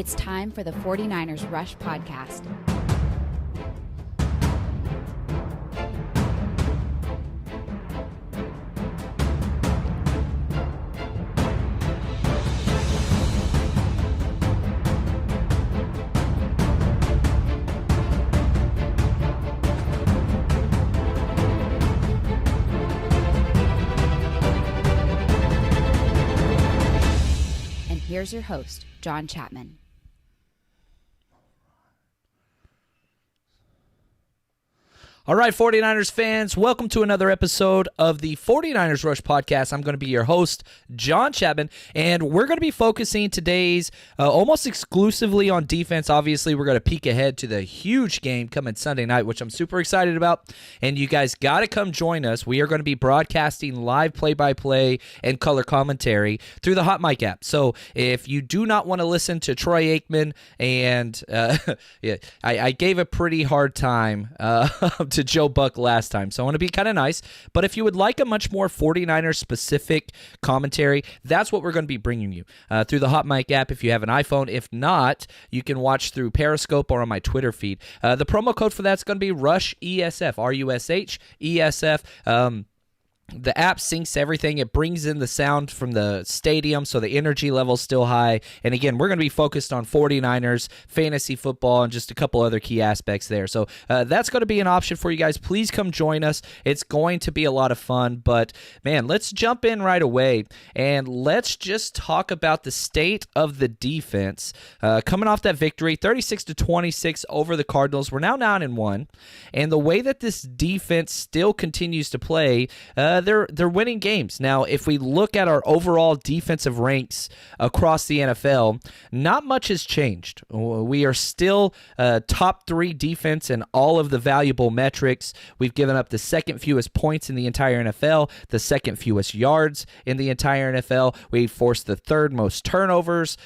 It's time for the 49ers Rush podcast. And here's your host, John Chapman. All right, 49ers fans, welcome to another episode of the 49ers Rush podcast. I'm going to be your host, John Chapman, and we're going to be focusing today's almost exclusively on defense. Obviously, we're going to peek ahead to the huge game coming Sunday night, which I'm super excited about, and you guys got to come join us. We are going to be broadcasting live play-by-play and color commentary through the Hot Mic app. So if you do not want to listen to Troy Aikman, and I gave a pretty hard time to Joe Buck last time, so I want to be kind of nice. But if you would like a much more 49ers specific commentary, that's what we're going to be bringing you through the Hot Mic app if you have an iPhone. If not, you can watch through Periscope or on my Twitter feed. The promo code for that's going to be Rush ESF, RUSH ESF. The app syncs everything. It brings in the sound from the stadium, so the energy level's still high. And again, we're going to be focused on 49ers, fantasy football, and just a couple other key aspects there. So that's going to be an option for you guys. Please come join us. It's going to be a lot of fun. But, man, let's jump in right away, and let's just talk about the state of the defense. Coming off that victory, 36-26 over the Cardinals. We're now 9-1. And the way that this defense still continues to play, they're winning games. Now, if we look at our overall defensive ranks across the NFL, not much has changed. We are still top 3 defense in all of the valuable metrics. We've given up the second fewest points in the entire NFL, the second fewest yards in the entire NFL. We've forced the third most turnovers.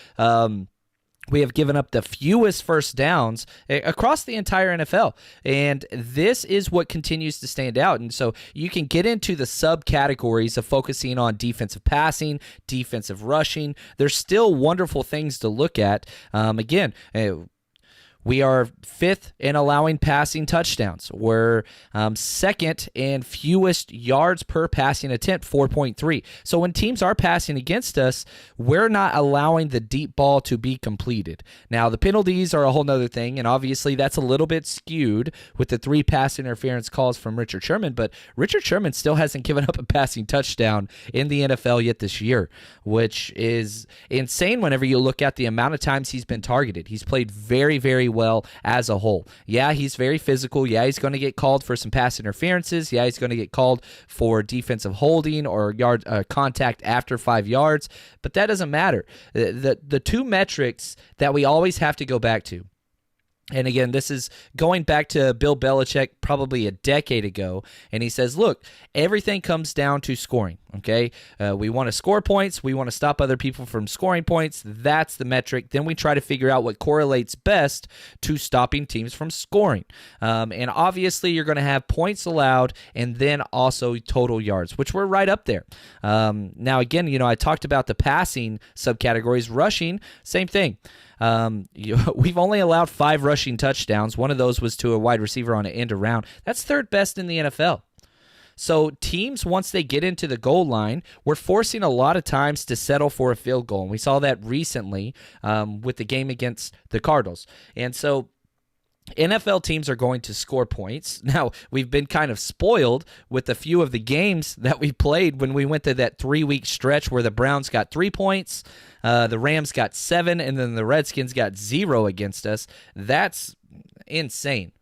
We have given up the fewest first downs across the entire NFL, and this is what continues to stand out. And so you can get into the subcategories of focusing on defensive passing, defensive rushing. There's still wonderful things to look at. We are 5th in allowing passing touchdowns. We're second in fewest yards per passing attempt, 4.3. So when teams are passing against us, we're not allowing the deep ball to be completed. Now, the penalties are a whole nother thing, and obviously that's a little bit skewed with the 3 pass interference calls from Richard Sherman, but Richard Sherman still hasn't given up a passing touchdown in the NFL yet this year, which is insane whenever you look at the amount of times he's been targeted. He's played very, very well as a whole. Yeah, he's very physical. Yeah, he's going to get called for some pass interferences. Yeah, he's going to get called for defensive holding or yard contact after 5 yards, but that doesn't matter. The 2 metrics that we always have to go back to, and again, this is going back to Bill Belichick probably a decade ago, and he says, look, everything comes down to scoring, okay? We want to score points. We want to stop other people from scoring points. That's the metric. Then we try to figure out what correlates best to stopping teams from scoring. And obviously, you're going to have points allowed and then also total yards, which we're right up there. Now, again, I talked about the passing subcategories. Rushing, same thing. We've only allowed 5 rushing touchdowns. One of those was to a wide receiver on an end around. That's 3rd best in the NFL. So teams, once they get into the goal line, we're forcing a lot of times to settle for a field goal. And we saw that recently with the game against the Cardinals. And so NFL teams are going to score points. Now, we've been kind of spoiled with a few of the games that we played when we went to that 3-week stretch where the Browns got 3 points, the Rams got 7, and then the Redskins got 0 against us. That's insane.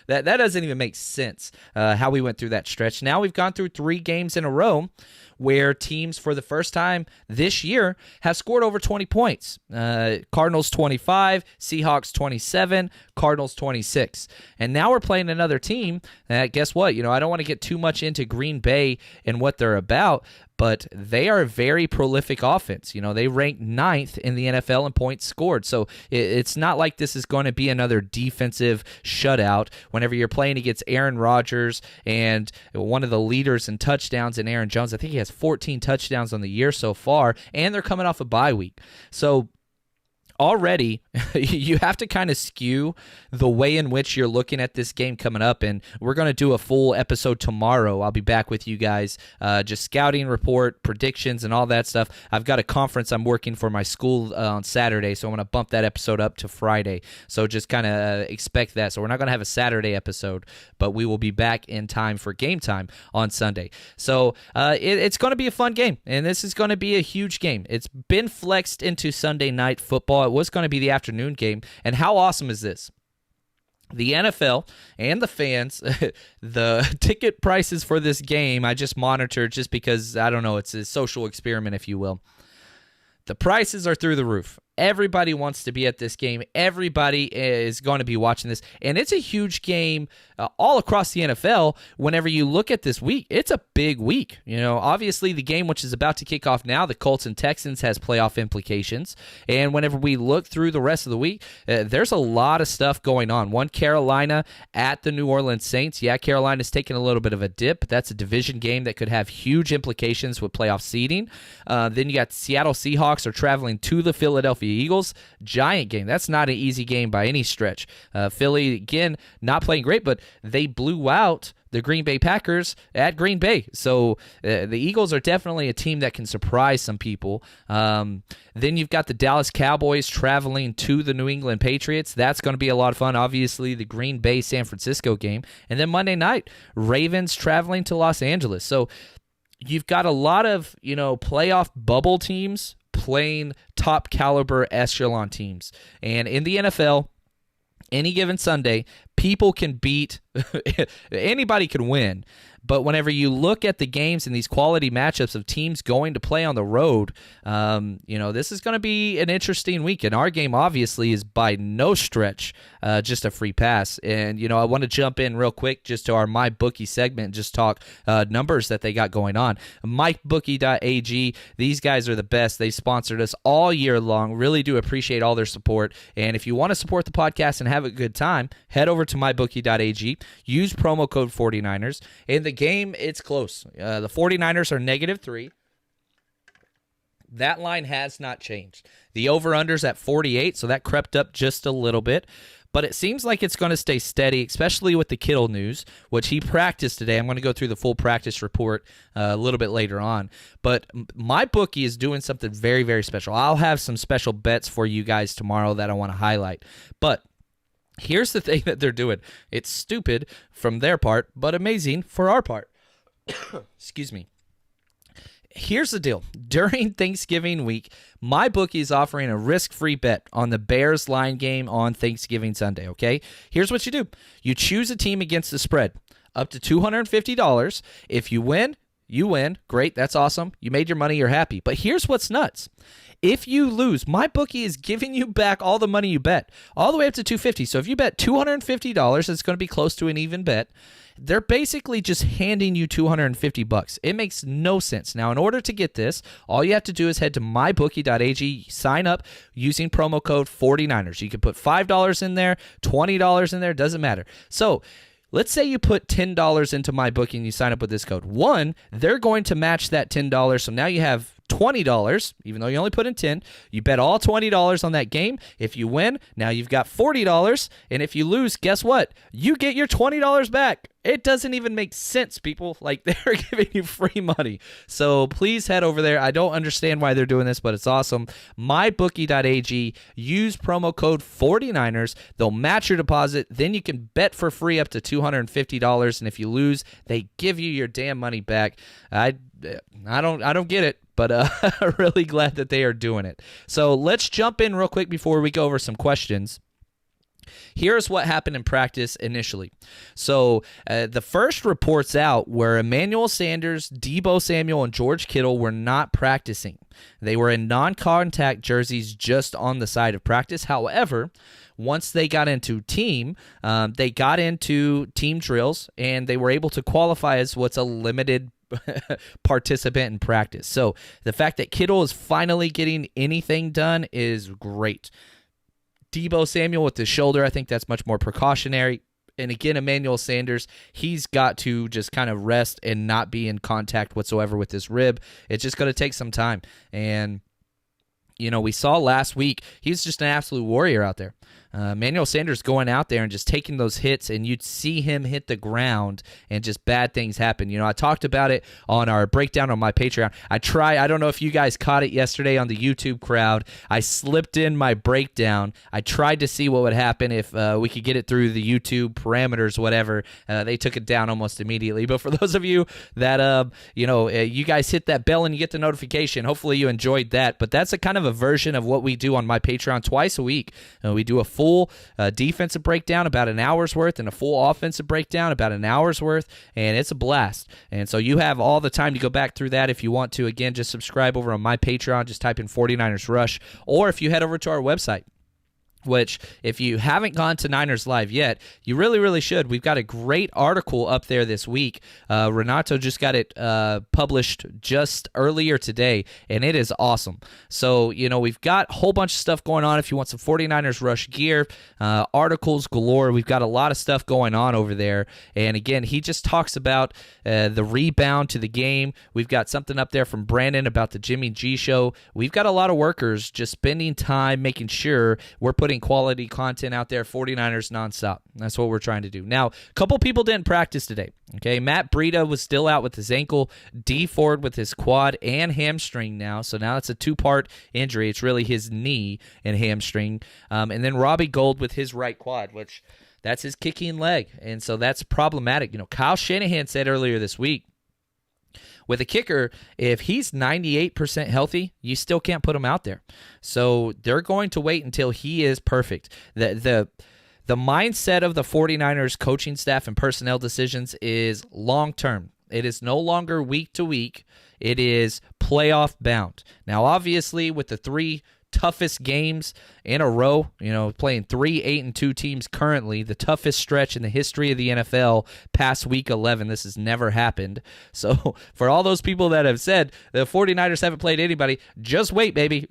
that doesn't even make sense how we went through that stretch. Now we've gone through 3 games in a row where teams for the first time this year have scored over 20 points. Cardinals 25, Seahawks 27, Cardinals 26. And now we're playing another team that, guess what? I don't want to get too much into Green Bay and what they're about, but they are a very prolific offense. They rank 9th in the NFL in points scored. So it's not like this is going to be another defensive shutout whenever you're playing against Aaron Rodgers and one of the leaders in touchdowns in Aaron Jones. I think he has 14 touchdowns on the year so far, and they're coming off a bye week. So already you have to kind of skew the way in which you're looking at this game coming up, and we're going to do a full episode tomorrow. I'll be back with you guys, just scouting report, predictions, and all that stuff. I've got a conference I'm working for my school on Saturday, so I'm going to bump that episode up to Friday, so just kind of expect that. So we're not going to have a Saturday episode, but we will be back in time for game time on Sunday. So it's going to be a fun game, and this is going to be a huge game. It's been flexed into Sunday night football. It was going to be the afternoon game. And how awesome is this? The NFL and the fans, the ticket prices for this game, I just monitored just because, I don't know, it's a social experiment, if you will. The prices are through the roof. Everybody wants to be at this game. Everybody is going to be watching this. And it's a huge game all across the NFL. Whenever you look at this week, it's a big week. You know, obviously the game which is about to kick off now, the Colts and Texans, has playoff implications. And whenever we look through the rest of the week, there's a lot of stuff going on. One, Carolina at the New Orleans Saints. Yeah, Carolina's taking a little bit of a dip, but that's a division game that could have huge implications with playoff seeding. Then you got Seattle Seahawks are traveling to the Philadelphia Eagles. Giant game. That's not an easy game by any stretch. Philly, again, not playing great, but they blew out the Green Bay Packers at Green Bay. So the Eagles are definitely a team that can surprise some people. Then you've got the Dallas Cowboys traveling to the New England Patriots. That's going to be a lot of fun. Obviously, the Green Bay-San Francisco game. And then Monday night, Ravens traveling to Los Angeles. So you've got a lot of, playoff bubble teams playing top caliber echelon teams. And in the NFL, any given Sunday, people can beat, anybody can win. But whenever you look at the games and these quality matchups of teams going to play on the road, this is going to be an interesting week. And our game, obviously, is by no stretch just a free pass. And, I want to jump in real quick just to our MyBookie segment and just talk numbers that they got going on. MyBookie.ag, these guys are the best. They sponsored us all year long. Really do appreciate all their support. And if you want to support the podcast and have a good time, head over to MyBookie.ag. Use promo code 49ers. In the game, it's close. The 49ers are -3. That line has not changed. The over-under's at 48, so that crept up just a little bit. But it seems like it's going to stay steady, especially with the Kittle news, which he practiced today. I'm going to go through the full practice report a little bit later on. But MyBookie is doing something very, very special. I'll have some special bets for you guys tomorrow that I want to highlight. But here's the thing that they're doing. It's stupid from their part, but amazing for our part. Excuse me. Here's the deal. During Thanksgiving week, MyBookie is offering a risk-free bet on the Bears line game on Thanksgiving Sunday, okay? Here's what you do. You choose a team against the spread, up to $250. If you win, you win. Great, that's awesome. You made your money, you're happy. But here's what's nuts. If you lose, MyBookie is giving you back all the money you bet, all the way up to $250. So if you bet $250, it's going to be close to an even bet. They're basically just handing you $250. It makes no sense. Now, in order to get this, all you have to do is head to mybookie.ag, sign up using promo code 49ers. You can put $5 in there, $20 in there, doesn't matter. So let's say you put $10 into MyBookie and you sign up with this code. One, they're going to match that $10. So now you have $20, even though you only put in 10. You bet all $20 on that game. If you win, now you've got $40. And if you lose, guess what? You get your $20 back. It doesn't even make sense, people. Like, they're giving you free money. So please head over there. I don't understand why they're doing this, but it's awesome. MyBookie.ag. Use promo code 49ers. They'll match your deposit. Then you can bet for free up to $250. And if you lose, they give you your damn money back. I don't get it, but I'm really glad that they are doing it. So let's jump in real quick before we go over some questions. Here's what happened in practice initially. So the first reports out were Emmanuel Sanders, Deebo Samuel, and George Kittle were not practicing. They were in non-contact jerseys just on the side of practice. However, once they got into team drills, and they were able to qualify as what's a limited participant in practice. So the fact that Kittle is finally getting anything done is great. Deebo Samuel with the shoulder, I think that's much more precautionary. And again, Emmanuel Sanders, he's got to just kind of rest and not be in contact whatsoever with his rib. It's just going to take some time. And We saw last week, he's just an absolute warrior out there. Emmanuel Sanders going out there and just taking those hits, and you'd see him hit the ground and just bad things happen. I talked about it on our breakdown on my Patreon. I don't know if you guys caught it yesterday on the YouTube crowd. I slipped in my breakdown. I tried to see what would happen if we could get it through the YouTube parameters, whatever. They took it down almost immediately. But for those of you that, you guys hit that bell and you get the notification, hopefully you enjoyed that. But that's a kind of a version of what we do on my Patreon twice a week. We do a full defensive breakdown, about an hour's worth, and a full offensive breakdown, about an hour's worth, and it's a blast. And so you have all the time to go back through that if you want to. Again, just subscribe over on my Patreon. Just type in 49ers Rush, or if you head over to our website, which if you haven't gone to Niners Live yet, you really, really should. We've got a great article up there this week. Renato just got it published just earlier today, and it is awesome. So, we've got a whole bunch of stuff going on. If you want some 49ers Rush gear, articles galore, we've got a lot of stuff going on over there. And again, he just talks about the rebound to the game. We've got something up there from Brandon about the Jimmy G show. We've got a lot of workers just spending time making sure we're putting quality content out there, 49ers nonstop. That's what we're trying to do. Now, a couple people didn't practice today. Okay, Matt Breida was still out with his ankle, D Ford with his quad and hamstring now. So now it's a two-part injury. It's really his knee and hamstring. And then Robbie Gould with his right quad, which that's his kicking leg. And so that's problematic. Kyle Shanahan said earlier this week, with a kicker, if he's 98% healthy, you still can't put him out there. So they're going to wait until he is perfect. The mindset of the 49ers coaching staff and personnel decisions is long-term. It is no longer week to week. It is playoff bound. Now, obviously, with the three toughest games in a row, playing 3 8-2 teams currently, the toughest stretch in the history of the NFL past week 11. This has never happened. So for all those people that have said the 49ers haven't played anybody, just wait, baby,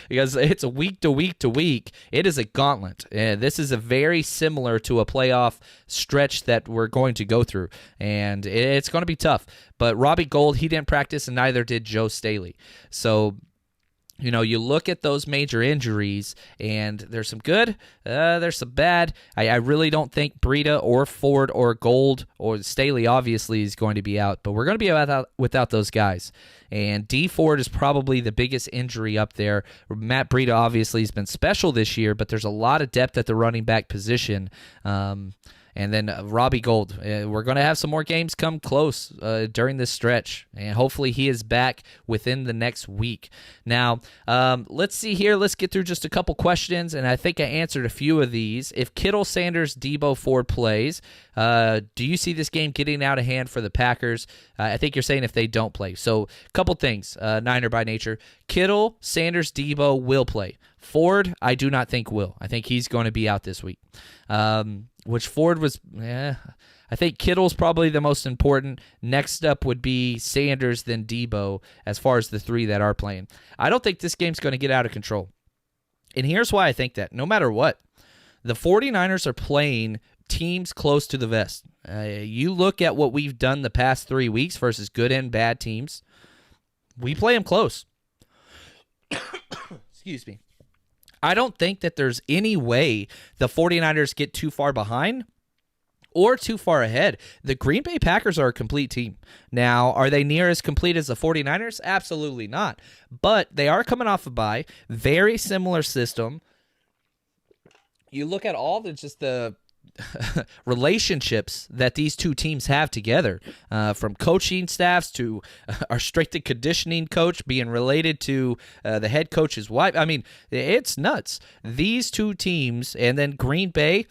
because it's a week to week to week. It is a gauntlet. This is a very similar to a playoff stretch that we're going to go through, and it's going to be tough. But Robbie Gould, he didn't practice, and neither did Joe Staley. So you look at those major injuries, and there's some good, there's some bad. I really don't think Breida or Ford or Gould or Staley obviously is going to be out, but we're going to be without those guys. And D Ford is probably the biggest injury up there. Matt Breida obviously has been special this year, but there's a lot of depth at the running back position. And then Robbie Gould. We're going to have some more games come close during this stretch, and hopefully he is back within the next week. Now, let's see here. Let's get through just a couple questions, and I think I answered a few of these. If Kittle, Sanders, Debo, Ford plays, do you see this game getting out of hand for the Packers? I think you're saying if they don't play. So a couple things, Niner by nature. Kittle, Sanders, Debo will play. Ford, I do not think will. I think he's going to be out this week. Which Ford was, I think Kittle's probably the most important. Next up would be Sanders, then Debo, as far as the three that are playing. I don't think this game's going to get out of control. And here's why I think that. No matter what, the 49ers are playing teams close to the vest. You look at what we've done the past 3 weeks versus good and bad teams. We play them close. Excuse me. I don't think that there's any way the 49ers get too far behind or too far ahead. The Green Bay Packers are a complete team. Now, are they near as complete as the 49ers? Absolutely not. But they are coming off a bye. Very similar system. You look at all the relationships that these two teams have together, from coaching staffs to our strength and conditioning coach being related to the head coach's wife. I mean, it's nuts. These two teams, and then Green Bay,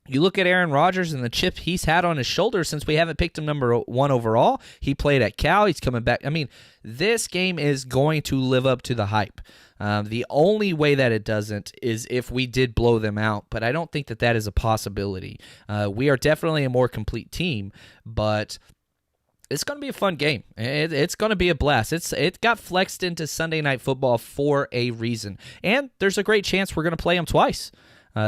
you look at Aaron Rodgers and the chip he's had on his shoulder since we haven't picked him number 1 overall. He played at Cal. He's coming back. I mean, this game is going to live up to the hype. The only way that it doesn't is if we did blow them out, but I don't think that is a possibility. We are definitely a more complete team, but it's going to be a fun game. It's going to be a blast. It got flexed into Sunday Night Football for a reason, and there's a great chance we're going to play them twice.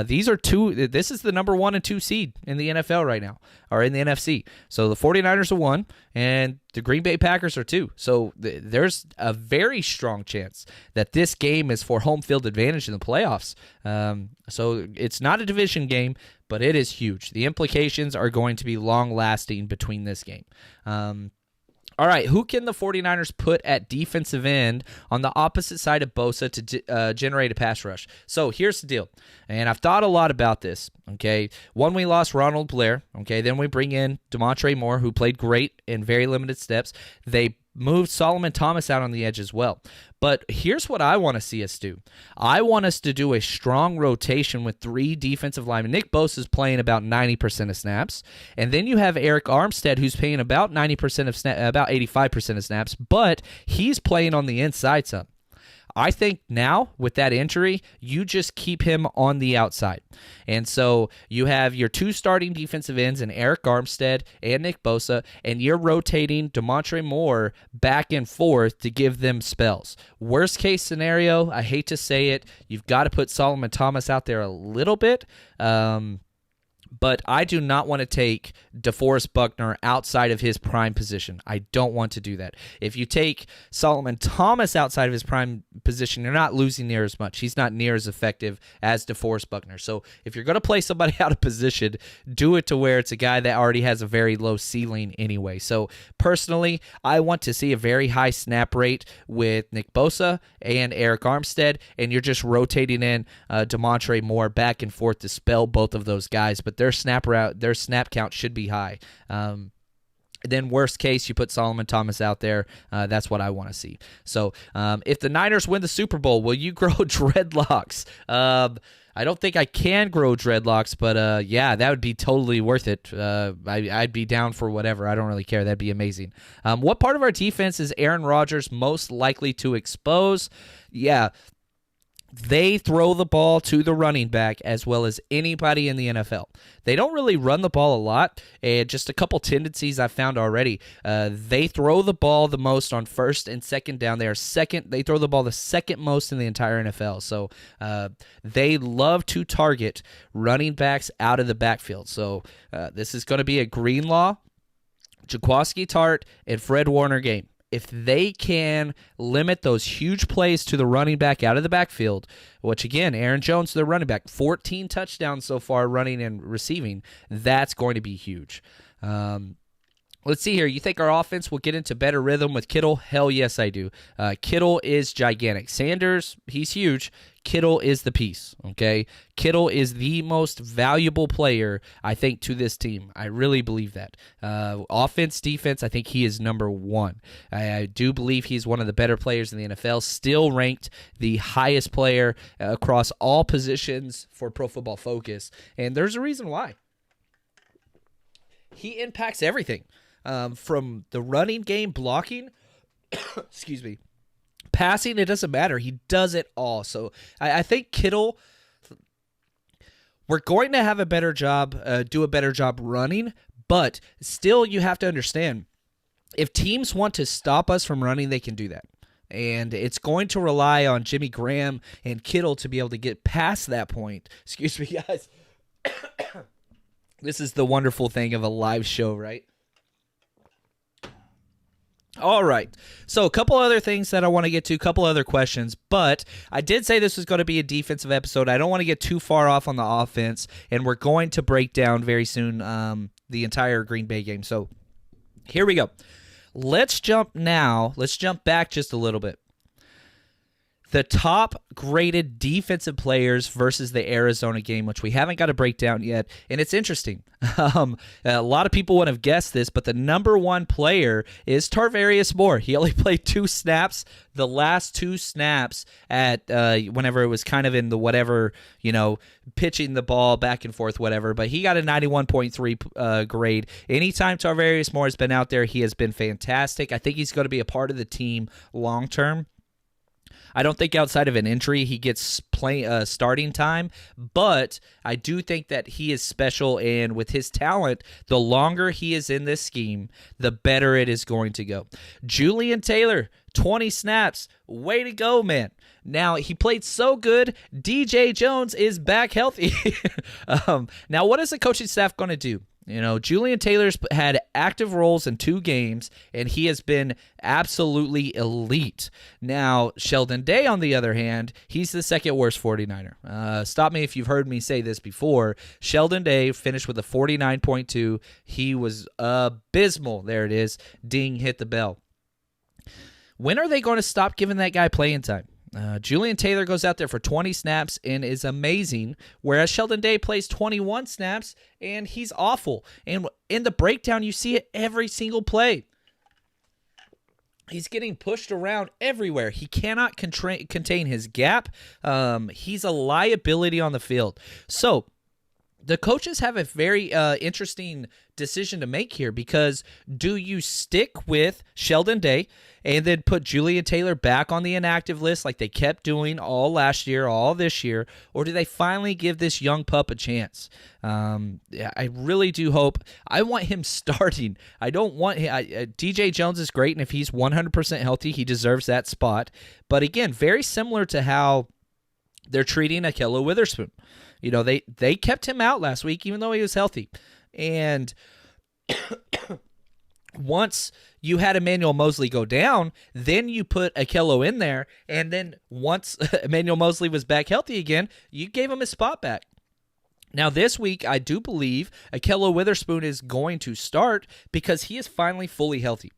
These are two. This is the number 1 and 2 seed in the NFL right now, or in the NFC. So the 49ers are 1, and the Green Bay Packers are 2. So there's a very strong chance that this game is for home field advantage in the playoffs. So it's not a division game, but it is huge. The implications are going to be long-lasting between this game. All right, who can the 49ers put at defensive end on the opposite side of Bosa to generate a pass rush? So here's the deal, and I've thought a lot about this, okay? One, we lost Ronald Blair, okay? Then we bring in Demontre Moore, who played great in very limited steps. They moved Solomon Thomas out on the edge as well. But here's what I want to see us do. I want us to do a strong rotation with 3 defensive linemen. Nick Bosa is playing about 90% of snaps, and then you have Eric Armstead, who's playing about 90% of about 85% of snaps, but he's playing on the inside some. I think now, with that injury, you just keep him on the outside. And so you have your 2 starting defensive ends in Eric Armstead and Nick Bosa, and you're rotating Demontre Moore back and forth to give them spells. Worst case scenario, I hate to say it, you've got to put Solomon Thomas out there a little bit. But I do not want to take DeForest Buckner outside of his prime position. I don't want to do that. If you take Solomon Thomas outside of his prime position, you're not losing near as much. He's not near as effective as DeForest Buckner. So if you're going to play somebody out of position, do it to where it's a guy that already has a very low ceiling anyway. So personally, I want to see a very high snap rate with Nick Bosa and Eric Armstead, and you're just rotating in Demontre Moore back and forth to spell both of those guys. But their snap count should be high. Then worst case, you put Solomon Thomas out there. That's what I want to see. So if the Niners win the Super Bowl, will you grow dreadlocks? I don't think I can grow dreadlocks, but yeah, that would be totally worth it. I'd be down for whatever. I don't really care. That'd be amazing. What part of our defense is Aaron Rodgers most likely to expose? Yeah, they throw the ball to the running back as well as anybody in the NFL. They don't really run the ball a lot, and just a couple tendencies I've found already. They throw the ball the most on first and second down. They throw the ball the second most in the entire NFL. So they love to target running backs out of the backfield. So this is going to be a Greenlaw, Jaquiski Tart, and Fred Warner game. If they can limit those huge plays to the running back out of the backfield, which again, Aaron Jones, the running back, 14 touchdowns so far running and receiving, that's going to be huge. Let's see here. You think our offense will get into better rhythm with Kittle? Hell yes, I do. Kittle is gigantic. Sanders, he's huge. Kittle is the piece, okay? Kittle is the most valuable player, I think, to this team. I really believe that. Offense, defense, I think he is number 1. I do believe he's one of the better players in the NFL, still ranked the highest player across all positions for Pro Football Focus, and there's a reason why. He impacts everything. From the running game, blocking, excuse me, passing, it doesn't matter. He does it all. So I think Kittle, we're going to have a better job, do a better job running, but still you have to understand, if teams want to stop us from running, they can do that. And it's going to rely on Jimmy Graham and Kittle to be able to get past that point. Excuse me, guys. This is the wonderful thing of a live show, right? All right, so a couple other things that I want to get to, a couple other questions, but I did say this was going to be a defensive episode. I don't want to get too far off on the offense, and we're going to break down very soon the entire Green Bay game. So here we go. Let's jump back just a little bit. The top graded defensive players versus the Arizona game, which we haven't got a breakdown yet, and it's interesting. A lot of people would have guessed this, but the number 1 player is Tarvarius Moore. He only played 2 snaps. The last 2 snaps at whenever it was kind of in the whatever, pitching the ball back and forth, whatever. But he got a 91.3 grade. Anytime Tarvarius Moore has been out there, he has been fantastic. I think he's going to be a part of the team long term. I don't think outside of an injury he gets starting time, but I do think that he is special, and with his talent, the longer he is in this scheme, the better it is going to go. Julian Taylor, 20 snaps. Way to go, man. Now, he played so good, DJ Jones is back healthy. Now, what is the coaching staff going to do? Julian Taylor's had active roles in 2 games, and he has been absolutely elite. Now, Sheldon Day, on the other hand, he's the second worst 49er. Stop me if you've heard me say this before. Sheldon Day finished with a 49.2. He was abysmal. There it is. Ding, hit the bell. When are they going to stop giving that guy playing time? Julian Taylor goes out there for 20 snaps and is amazing, whereas Sheldon Day plays 21 snaps and he's awful. And in the breakdown, you see it every single play. He's getting pushed around everywhere. He cannot contain his gap. He's a liability on the field. So the coaches have a very interesting decision to make here, because do you stick with Sheldon Day and then put Julian Taylor back on the inactive list like they kept doing all last year, all this year, or do they finally give this young pup a chance? I really do hope. I want him starting. I don't want him. DJ Jones is great, and if he's 100% healthy, he deserves that spot. But again, very similar to how they're treating Ahkello Witherspoon. They kept him out last week even though he was healthy. And once you had Emmanuel Moseley go down, then you put Ahkello in there, and then once Emmanuel Moseley was back healthy again, you gave him his spot back. Now this week, I do believe Ahkello Witherspoon is going to start because he is finally fully healthy.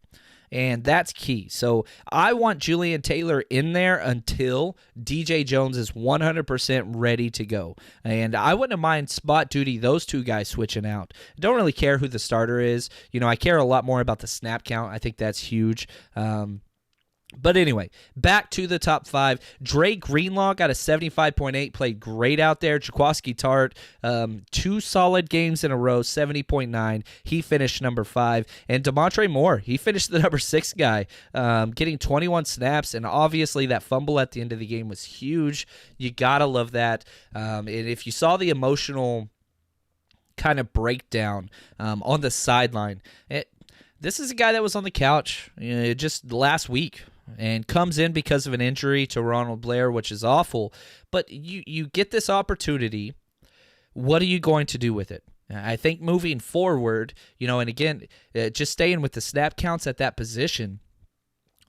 And that's key. So I want Julian Taylor in there until DJ Jones is 100% ready to go. And I wouldn't mind spot duty, those 2 guys switching out. Don't really care who the starter is. I care a lot more about the snap count. I think that's huge. But anyway, back to the top 5. Dre Greenlaw got a 75.8, played great out there. Jaquaski Tart, 2 solid games in a row, 70.9. He finished number 5. And Demontre Moore, he finished the number 6 guy, getting 21 snaps. And obviously that fumble at the end of the game was huge. You got to love that. And if you saw the emotional kind of breakdown on the sideline, this is a guy that was on the couch just last week and comes in because of an injury to Ronald Blair, which is awful. But you get this opportunity. What are you going to do with it? I think moving forward, and again, just staying with the snap counts at that position,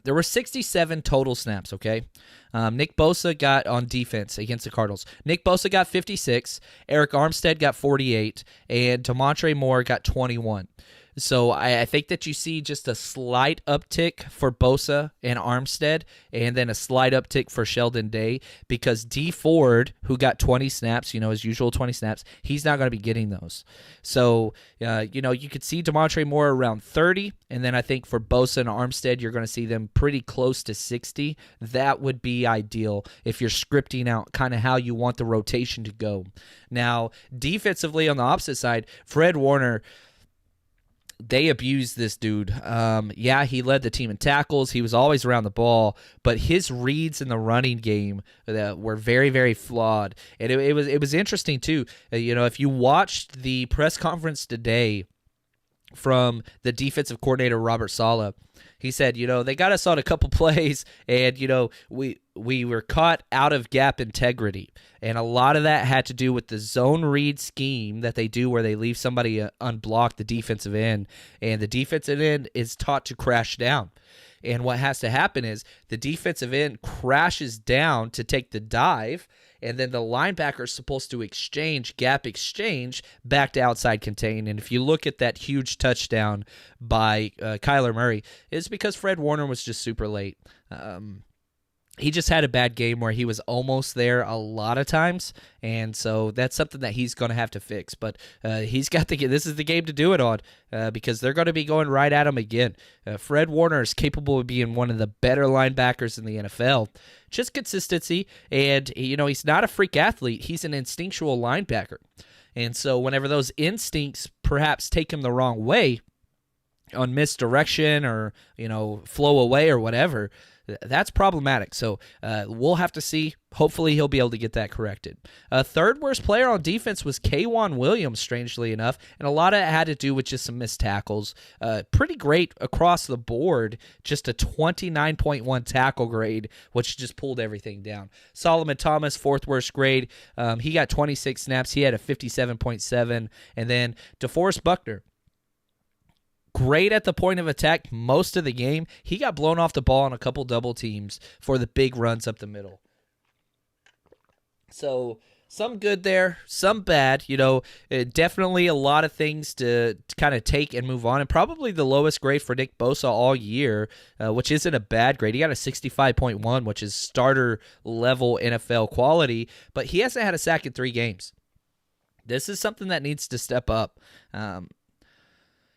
there were 67 total snaps, okay? Nick Bosa got on defense against the Cardinals. Nick Bosa got 56, Eric Armstead got 48, and Demontre Moore got 21. So I think that you see just a slight uptick for Bosa and Armstead, and then a slight uptick for Sheldon Day, because D Ford, who got 20 snaps, his usual 20 snaps, he's not going to be getting those. So, you could see Demontre Moore around 30, and then I think for Bosa and Armstead, you're going to see them pretty close to 60. That would be ideal if you're scripting out kind of how you want the rotation to go. Now, defensively on the opposite side, Fred Warner, they abused this dude. He led the team in tackles. He was always around the ball, but his reads in the running game were very, very flawed. And it was interesting too. If you watched the press conference today from the defensive coordinator Robert Saleh, he said, they got us on a couple plays, and we were caught out of gap integrity. And a lot of that had to do with the zone read scheme that they do, where they leave somebody unblocked, the defensive end, and the defensive end is taught to crash down. And what has to happen is the defensive end crashes down to take the dive, and then the linebacker is supposed to gap exchange back to outside contain. And if you look at that huge touchdown by Kyler Murray, it's because Fred Warner was just super late. He just had a bad game where he was almost there a lot of times, and so that's something that he's going to have to fix. But he's got to get. This is the game to do it on, because they're going to be going right at him again. Fred Warner is capable of being one of the better linebackers in the NFL. Just consistency, and he's not a freak athlete. He's an instinctual linebacker, and so whenever those instincts perhaps take him the wrong way on misdirection or flow away or whatever, That's problematic. So we'll have to see. Hopefully he'll be able to get that corrected. Third worst player on defense was K'Wan Williams, strangely enough, and a lot of it had to do with just some missed tackles. Pretty great across the board, just a 29.1 tackle grade, which just pulled everything down. Solomon Thomas, fourth worst grade. He got 26 snaps. He had a 57.7. And then DeForest Buckner, great at the point of attack most of the game. He got blown off the ball on a couple double teams for the big runs up the middle. So some good there, some bad. Definitely a lot of things to kind of take and move on. And probably the lowest grade for Nick Bosa all year, which isn't a bad grade. He got a 65.1, which is starter level NFL quality. But he hasn't had a sack in 3 games. This is something that needs to step up.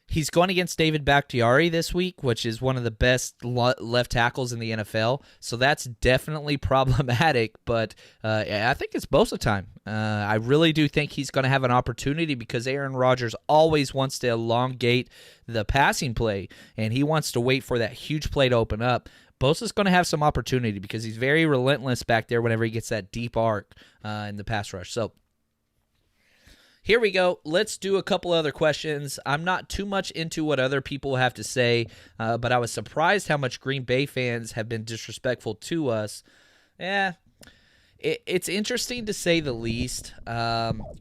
He's going against David Bakhtiari this week, which is one of the best left tackles in the NFL. So that's definitely problematic, but I think it's Bosa time. I really do think he's going to have an opportunity because Aaron Rodgers always wants to elongate the passing play, and he wants to wait for that huge play to open up. Bosa's going to have some opportunity because he's very relentless back there whenever he gets that deep arc in the pass rush. So here we go. Let's do a couple other questions. I'm not too much into what other people have to say, but I was surprised how much Green Bay fans have been disrespectful to us. It's interesting to say the least.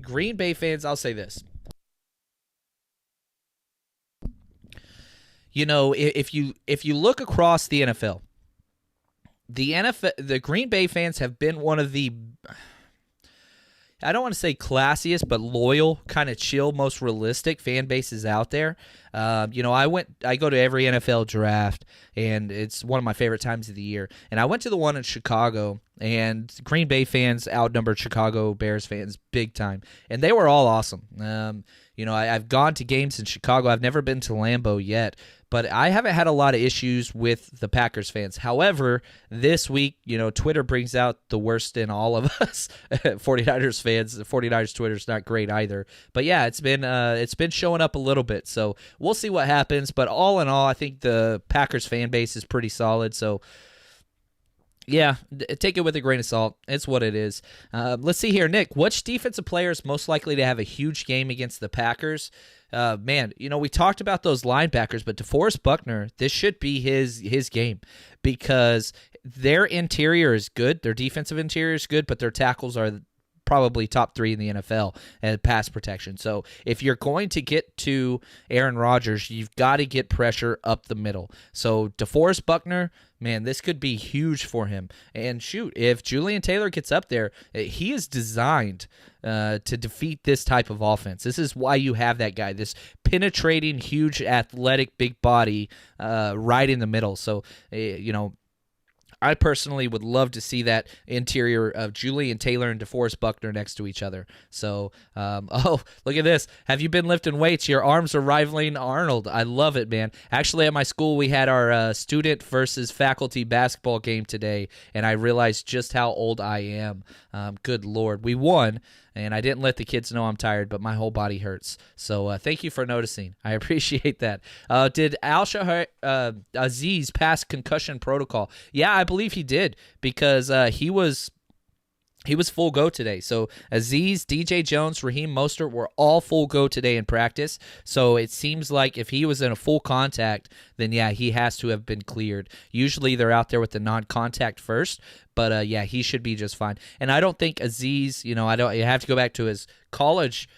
Green Bay fans, I'll say this. If you look across the NFL, the Green Bay fans have been one of the, I don't want to say classiest, but loyal, kind of chill, most realistic fan bases out there. I go to every NFL draft, and it's one of my favorite times of the year. And I went to the one in Chicago, and Green Bay fans outnumbered Chicago Bears fans big time, and they were all awesome. I've gone to games in Chicago. I've never been to Lambeau yet, but I haven't had a lot of issues with the Packers fans. However, this week, Twitter brings out the worst in all of us. 49ers fans, the 49ers Twitter's not great either. But yeah, it's been showing up a little bit. So we'll see what happens. But all in all, I think the Packers fan base is pretty solid. So yeah, take it with a grain of salt. It's what it is. Let's see here. Nick, which defensive player is most likely to have a huge game against the Packers? We talked about those linebackers, but DeForest Buckner, this should be his game because their interior is good. Their defensive interior is good, but their tackles are probably top 3 in the NFL at pass protection. So if you're going to get to Aaron Rodgers, you've got to get pressure up the middle. So DeForest Buckner, man, this could be huge for him. And shoot, if Julian Taylor gets up there, he is designed to defeat this type of offense. This is why you have that guy, this penetrating, huge, athletic, big body right in the middle. So, I personally would love to see that interior of Julian Taylor and DeForest Buckner next to each other. So, look at this. Have you been lifting weights? Your arms are rivaling Arnold. I love it, man. Actually, at my school, we had our student versus faculty basketball game today, and I realized just how old I am. Good Lord. We won, and I didn't let the kids know I'm tired, but my whole body hurts. So thank you for noticing. I appreciate that. Did Aziz pass concussion protocol? Yeah, I believe he did because he was full go today. So Aziz, DJ Jones, Raheem Mostert were all full go today in practice. So it seems like if he was in a full contact, then yeah, he has to have been cleared. Usually they're out there with the non-contact first, but yeah, he should be just fine. And I don't think Aziz, you have to go back to his college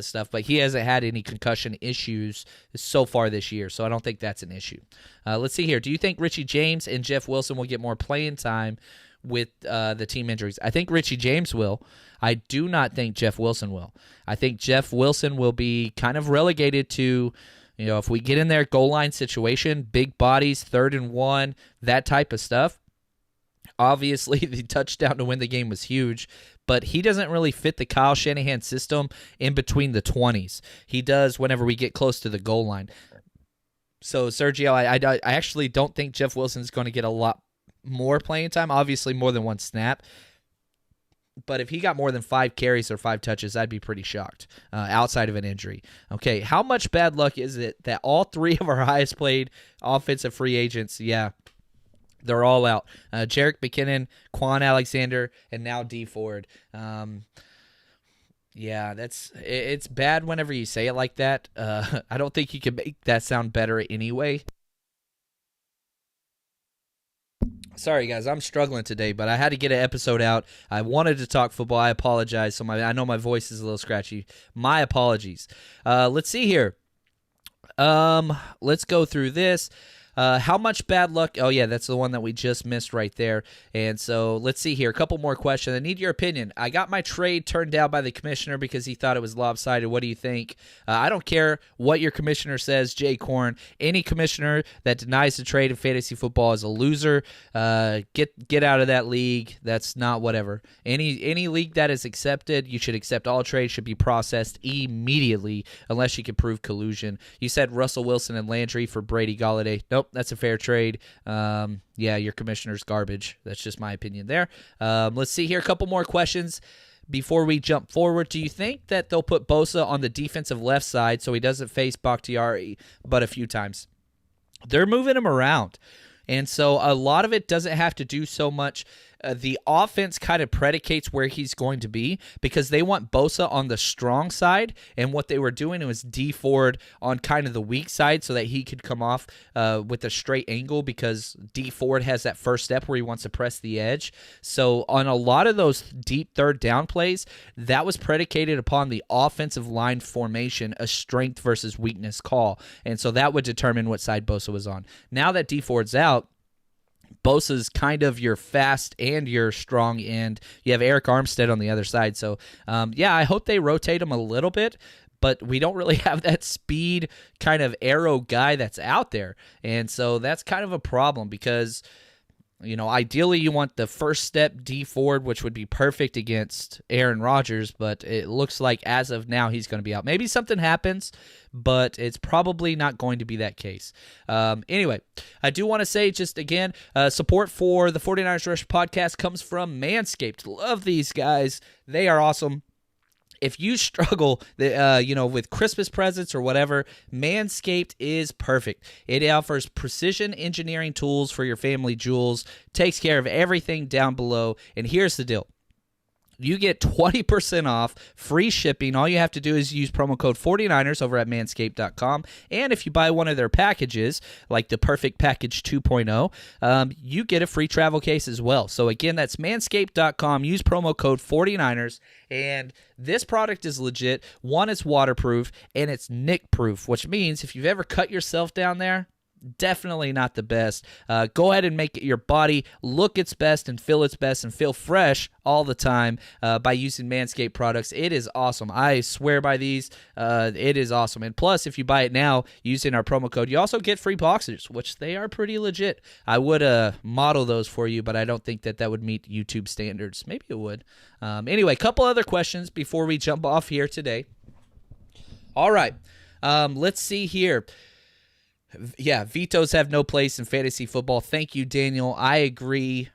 stuff, but he hasn't had any concussion issues so far this year, so I don't think that's an issue. Let's see here. Do you think Richie James and Jeff Wilson will get more playing time with the team injuries? I think Richie James will. I do not think Jeff Wilson will. I think Jeff Wilson will be kind of relegated to, if we get in their goal line situation, big bodies, 3rd and 1, that type of stuff. Obviously, the touchdown to win the game was huge, but he doesn't really fit the Kyle Shanahan system in between the 20s. He does whenever we get close to the goal line. So, Sergio, I actually don't think Jeff Wilson is going to get a lot more playing time, obviously more than one snap. But if he got more than 5 carries or 5 touches, I'd be pretty shocked outside of an injury. Okay, how much bad luck is it that all 3 of our highest paid offensive free agents, They're all out. Jerick McKinnon, Quan Alexander, and now D Ford. Yeah, it's bad whenever you say it like that. I don't think you can make that sound better anyway. Sorry, guys, I'm struggling today, but I had to get an episode out. I wanted to talk football. I apologize. I know my voice is a little scratchy. My apologies. Let's see here. Let's go through this. How much bad luck? Oh, yeah, that's the one that we just missed right there. And so let's see here. A couple more questions. I need your opinion. I got my trade turned down by the commissioner because he thought it was lopsided. What do you think? I don't care what your commissioner says, Jay Korn. Any commissioner that denies the trade in fantasy football is a loser. Get out of that league. That's not whatever. Any league that is accepted, you should accept all trades, should be processed immediately unless you can prove collusion. You said Russell Wilson and Landry for Brady Galladay. Nope. That's a fair trade. Yeah, your commissioner's garbage. That's just my opinion there. Let's see here. A couple more questions before we jump forward. Do you think that they'll put Bosa on the defensive left side so he doesn't face Bakhtiari but a few times? They're moving him around. And so a lot of it doesn't have to do so much. The offense kind of predicates where he's going to be because they want Bosa on the strong side, and what they were doing was D Ford on kind of the weak side so that he could come off with a straight angle because D Ford has that first step where he wants to press the edge. So on a lot of those deep third down plays, that was predicated upon the offensive line formation, a strength versus weakness call, and so that would determine what side Bosa was on. Now that D Ford's out, Bosa's kind of your fast and your strong end. You have Eric Armstead on the other side. So, yeah, I hope they rotate him a little bit, but we don't really have that speed kind of arrow guy that's out there. And so that's kind of a problem because, ideally you want the first step D Ford, which would be perfect against Aaron Rodgers, but it looks like as of now he's going to be out. Maybe something happens, but it's probably not going to be that case. Anyway, I do want to say just again, support for the 49ers Rush podcast comes from Manscaped. Love these guys. They are awesome. If you struggle, with Christmas presents or whatever, Manscaped is perfect. It offers precision engineering tools for your family jewels, takes care of everything down below, and here's the deal. You get 20% off, free shipping. All you have to do is use promo code 49ers over at manscaped.com. And if you buy one of their packages, like the Perfect Package 2.0, you get a free travel case as well. So again, that's manscaped.com. Use promo code 49ers. And this product is legit. One, it's waterproof, and it's nick-proof, which means if you've ever cut yourself down there, definitely not the best. Go ahead and make your body look its best and feel its best and feel fresh all the time by using Manscaped products. It is awesome. I swear by these. It is awesome. And plus, if you buy it now using our promo code, you also get free boxers, which they are pretty legit. I would model those for you, but I don't think that would meet YouTube standards. Maybe it would. Anyway, a couple other questions before we jump off here today. All right. Let's see here. Yeah, vetoes have no place in fantasy football. Thank you, Daniel. I agree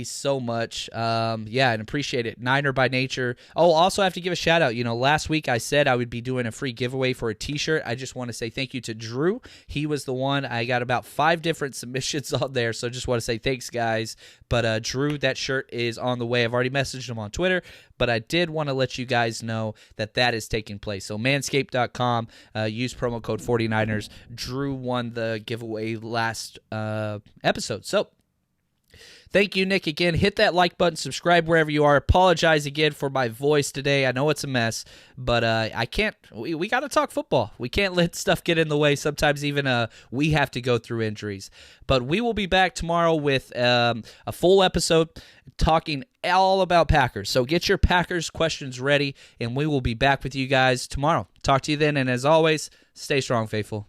so much. Yeah, and appreciate it. Niner by nature. Oh, also I have to give a shout out. Last week I said I would be doing a free giveaway for a t-shirt. I just want to say thank you to Drew. He was the one. I got about 5 different submissions on there, so just want to say thanks, guys. But Drew, that shirt is on the way. I've already messaged him on Twitter, but I did want to let you guys know that is taking place. So manscaped.com, use promo code 49ers. Drew won the giveaway last episode. So thank you, Nick, again. Hit that like button, subscribe wherever you are. Apologize again for my voice today. I know it's a mess, but I can't. We got to talk football. We can't let stuff get in the way. Sometimes even we have to go through injuries. But we will be back tomorrow with a full episode talking all about Packers. So get your Packers questions ready, and we will be back with you guys tomorrow. Talk to you then, and as always, stay strong, faithful.